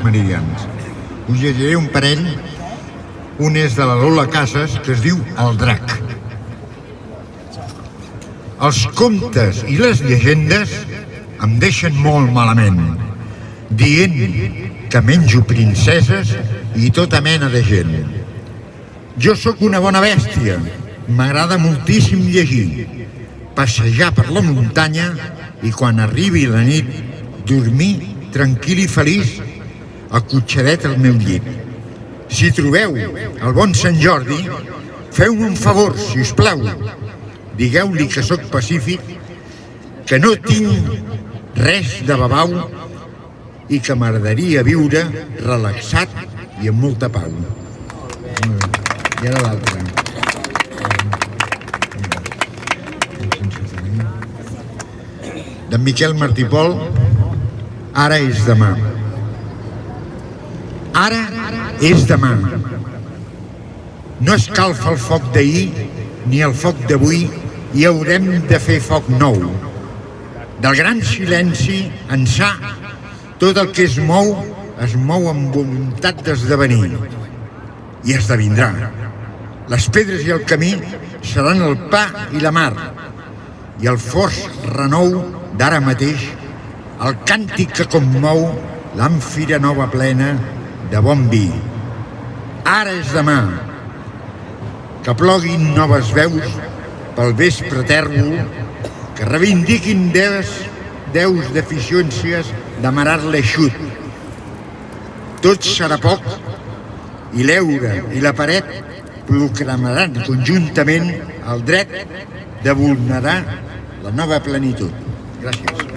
meridians. Us llegiré un parell. Un és de la Lola Casas, que es diu El Drac. Els contes i les llegendes em deixen molt malament, dient que menjo princeses i tota mena de gent. Jo sóc una bona bèstia, m'agrada moltíssim llegir, passejar per la muntanya i quan arribi la nit, dormir tranquil i feliç, acotxadet al meu llit. Si trobeu el bon Sant Jordi, feu-me un favor, si us plau. Digueu-li que sóc pacífic, que no tinc res de babau i que m'agradaria viure relaxat i amb molta pau. I ara l'altre. D'en Miquel Martí Pol, Ara és demà. Ara és demà. No escalfa el foc d'ahir ni el foc d'avui i haurem de fer foc nou. Del gran silenci ençà tot el que es mou amb voluntat d'esdevenir i esdevindrà. Les pedres i el camí seran el pa i la mar i el fos renou d'ara mateix, el càntic que commou l'àmfira nova plena de bon vi. Ara és demà. Que ploguin noves veus pel vespre tèrbol, que reivindiquin deus deficiències d'amarar l'eixut. Tot serà poc i l'eure i la paret proclamaran conjuntament el dret de vulnerar la nova plenitud. Gràcies.